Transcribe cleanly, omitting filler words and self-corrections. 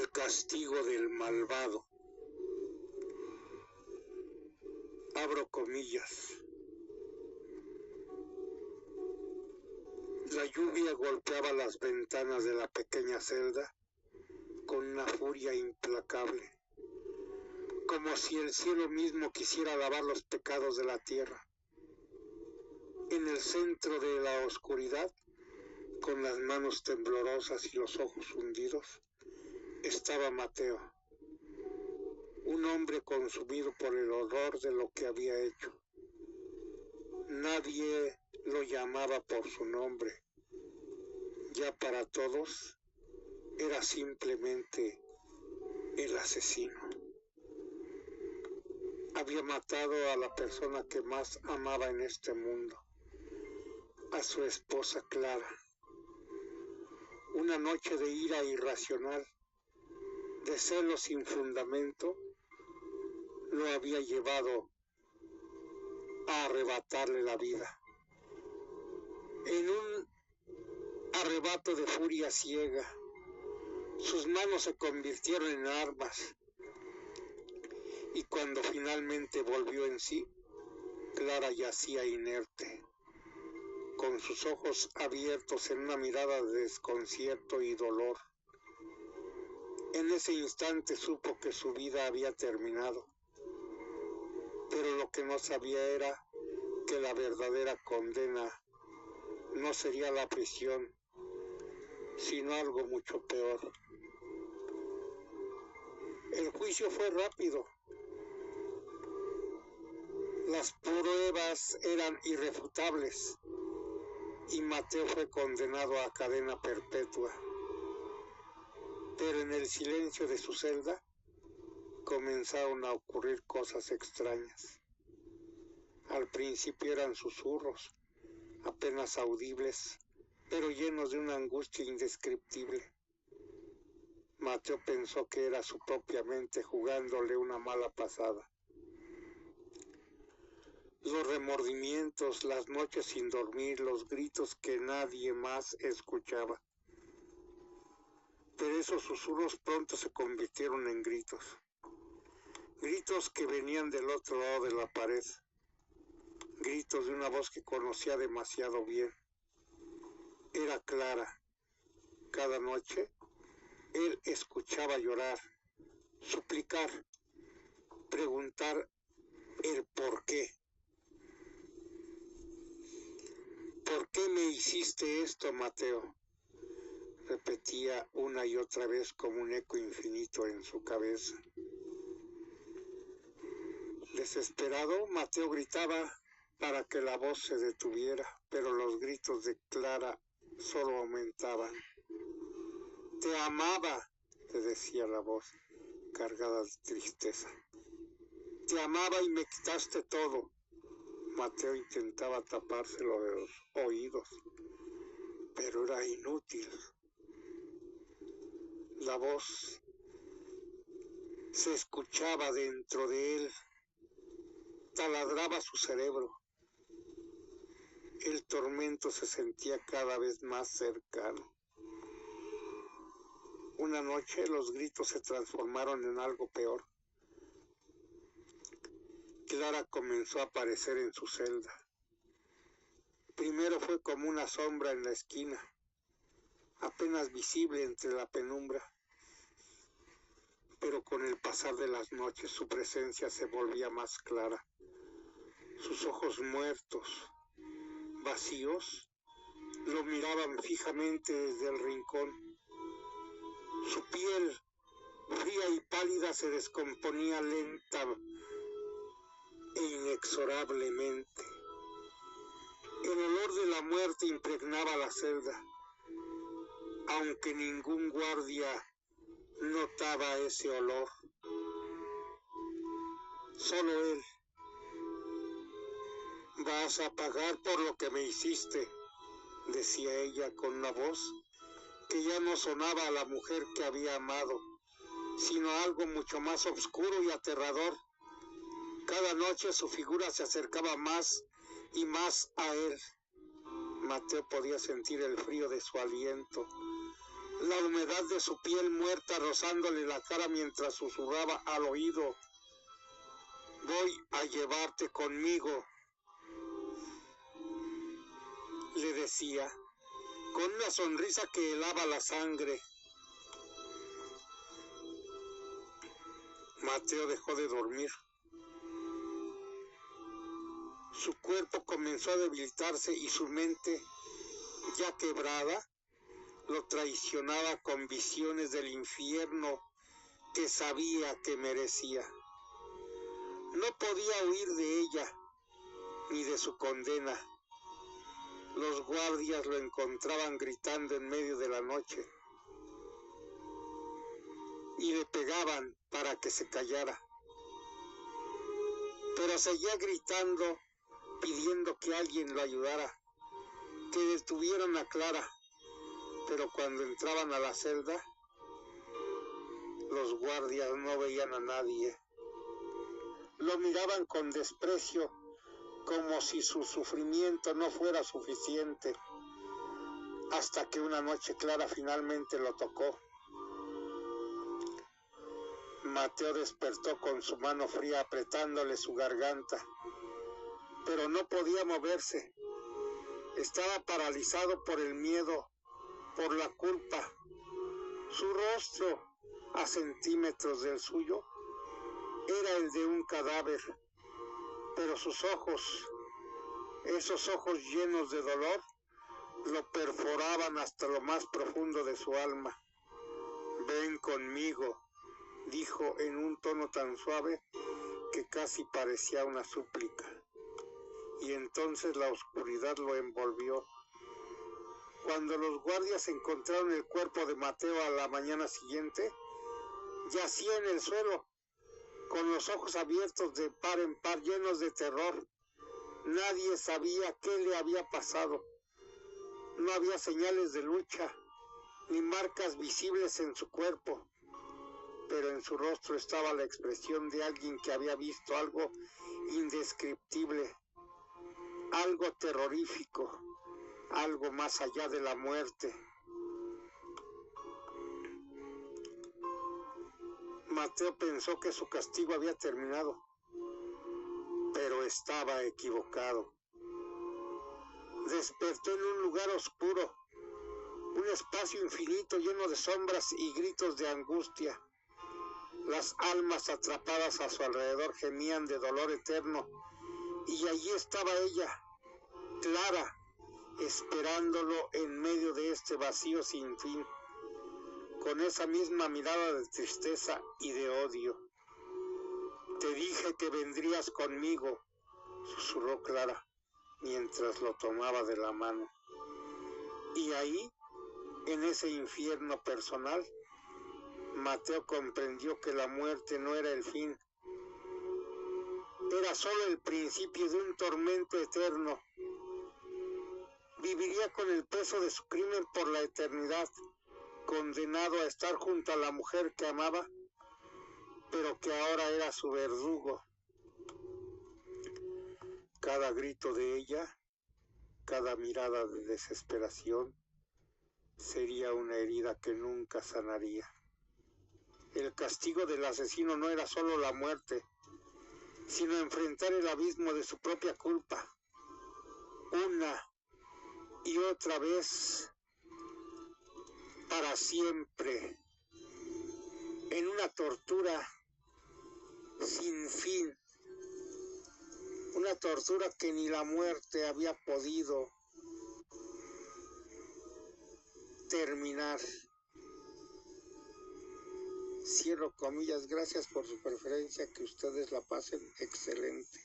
El castigo del malvado. Abro comillas. La lluvia golpeaba las ventanas de la pequeña celda con una furia implacable, como si el cielo mismo quisiera lavar los pecados de la tierra. En el centro de la oscuridad, con las manos temblorosas y los ojos hundidos, estaba Mateo, un hombre consumido por el horror de lo que había hecho. Nadie lo llamaba por su nombre. Ya para todos era simplemente el asesino. Había matado a la persona que más amaba en este mundo, a su esposa Clara. Una noche de ira irracional, de celos sin fundamento, lo había llevado a arrebatarle la vida. En un arrebato de furia ciega, sus manos se convirtieron en armas, y cuando finalmente volvió en sí, Clara yacía inerte, con sus ojos abiertos en una mirada de desconcierto y dolor. En ese instante supo que su vida había terminado, pero lo que no sabía era que la verdadera condena no sería la prisión, sino algo mucho peor. El juicio fue rápido. Las pruebas eran irrefutables y Mateo fue condenado a cadena perpetua. Pero en el silencio de su celda comenzaron a ocurrir cosas extrañas. Al principio eran susurros, apenas audibles, pero llenos de una angustia indescriptible. Mateo pensó que era su propia mente jugándole una mala pasada. Los remordimientos, las noches sin dormir, los gritos que nadie más escuchaba. Pero esos susurros pronto se convirtieron en gritos. Gritos que venían del otro lado de la pared. Gritos de una voz que conocía demasiado bien. Era Clara. Cada noche él escuchaba llorar, suplicar, preguntar el por qué. ¿Por qué me hiciste esto, Mateo?, repetía una y otra vez como un eco infinito en su cabeza. Desesperado, Mateo gritaba para que la voz se detuviera, pero los gritos de Clara solo aumentaban. «Te amaba», le decía la voz, cargada de tristeza. «Te amaba y me quitaste todo». Mateo intentaba tapárselo de los oídos, pero era inútil. La voz se escuchaba dentro de él, taladraba su cerebro. El tormento se sentía cada vez más cercano. Una noche los gritos se transformaron en algo peor. Clara comenzó a aparecer en su celda. Primero fue como una sombra en la esquina, apenas visible entre la penumbra. Pero con el pasar de las noches su presencia se volvía más clara. Sus ojos muertos, vacíos, lo miraban fijamente desde el rincón. Su piel, fría y pálida, se descomponía lenta e inexorablemente. El olor de la muerte impregnaba la celda, aunque ningún guardia notaba ese olor. Solo él. «Vas a pagar por lo que me hiciste», decía ella con una voz que ya no sonaba a la mujer que había amado, sino a algo mucho más oscuro y aterrador. Cada noche su figura se acercaba más y más a él. Mateo podía sentir el frío de su aliento, la humedad de su piel muerta rozándole la cara mientras susurraba al oído: voy a llevarte conmigo, le decía, con una sonrisa que helaba la sangre. Mateo dejó de dormir. Su cuerpo comenzó a debilitarse y su mente, ya quebrada, lo traicionaba con visiones del infierno que sabía que merecía. No podía huir de ella, ni de su condena. Los guardias lo encontraban gritando en medio de la noche y le pegaban para que se callara. Pero seguía gritando, pidiendo que alguien lo ayudara, que detuvieran a Clara. Pero cuando entraban a la celda, los guardias no veían a nadie. Lo miraban con desprecio, como si su sufrimiento no fuera suficiente, hasta que una noche Clara finalmente lo tocó. Mateo despertó con su mano fría apretándole su garganta, pero no podía moverse. Estaba paralizado por el miedo, por la culpa. Su rostro, a centímetros del suyo, era el de un cadáver, pero sus ojos, esos ojos llenos de dolor, lo perforaban hasta lo más profundo de su alma. Ven conmigo, dijo en un tono tan suave que casi parecía una súplica. Y entonces la oscuridad lo envolvió. Cuando los guardias encontraron el cuerpo de Mateo a la mañana siguiente, yacía en el suelo, con los ojos abiertos de par en par, llenos de terror. Nadie sabía qué le había pasado. No había señales de lucha, ni marcas visibles en su cuerpo, pero en su rostro estaba la expresión de alguien que había visto algo indescriptible, algo terrorífico, algo más allá de la muerte. Mateo pensó que su castigo había terminado, pero estaba equivocado. Despertó en un lugar oscuro, un espacio infinito lleno de sombras y gritos de angustia. Las almas atrapadas a su alrededor gemían de dolor eterno, y allí estaba ella, Clara, esperándolo en medio de este vacío sin fin, con esa misma mirada de tristeza y de odio. Te dije que vendrías conmigo, susurró Clara, mientras lo tomaba de la mano. Y ahí, en ese infierno personal, Mateo comprendió que la muerte no era el fin, era solo el principio de un tormento eterno. Viviría con el peso de su crimen por la eternidad, condenado a estar junto a la mujer que amaba, pero que ahora era su verdugo. Cada grito de ella, cada mirada de desesperación, sería una herida que nunca sanaría. El castigo del asesino no era solo la muerte, sino enfrentar el abismo de su propia culpa, una y otra vez, para siempre, en una tortura sin fin, una tortura que ni la muerte había podido terminar. Cierro comillas, gracias por su preferencia, que ustedes la pasen excelente.